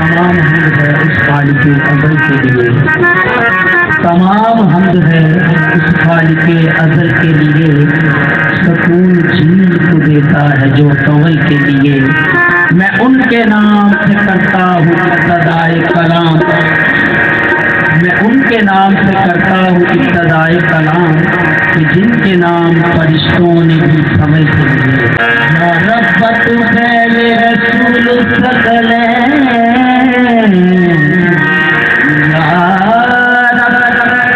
तमाम हमद है उस खालिक अज़ल के लिए, तमाम हमद है उस खालिक अज़ल के लिए। सुकून झील को देता है जो तवल के लिए। मैं उनके नाम से करता हूँ इब्तिदाए कलाम, मैं उनके नाम से करता हूँ इब्तिदाए कलाम कि जिनके नाम फरिश्तों ने भी समझ लिए। या रब्बत फैले रसूल सकलैन, या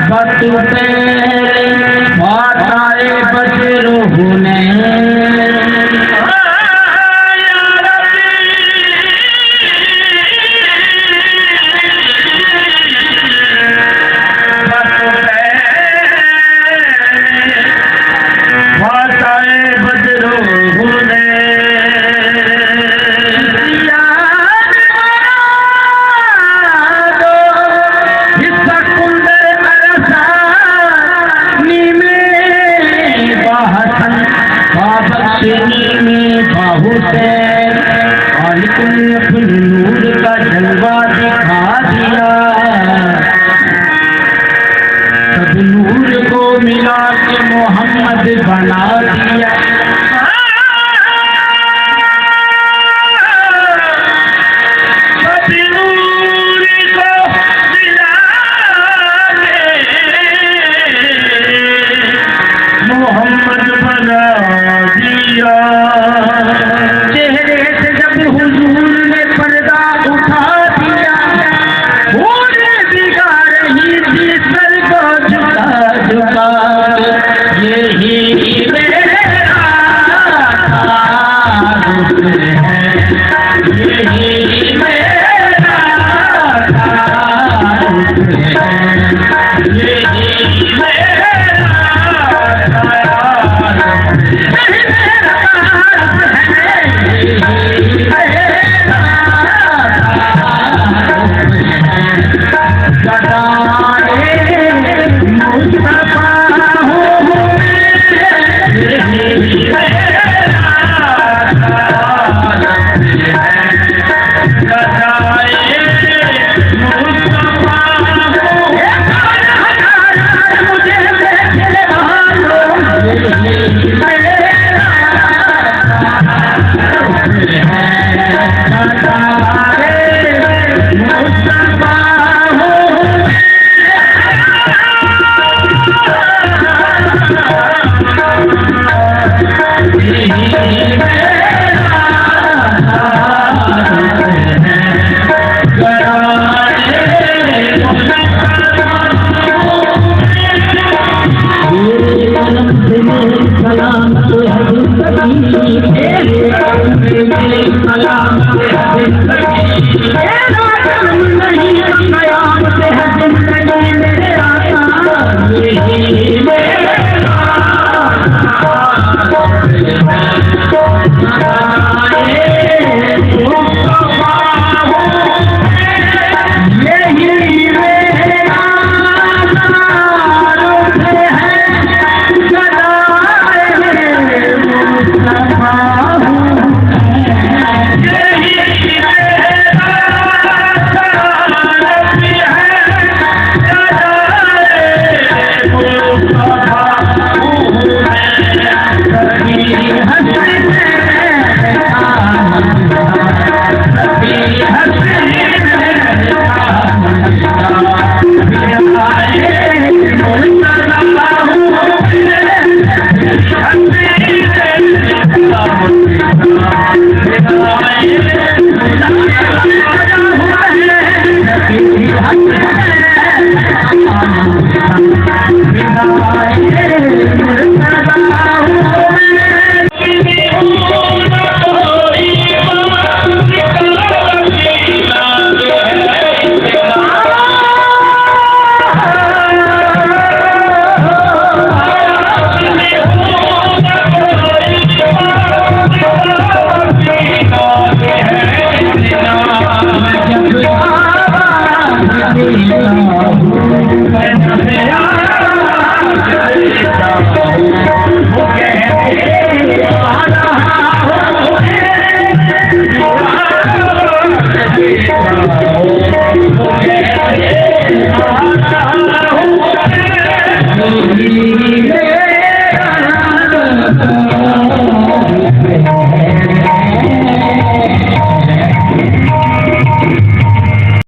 रब्बत फैले फाताए बजरो हुनैन। नूर का जलवा दिखा दिया, सब नूर को मिला के मोहम्मद बना दिया।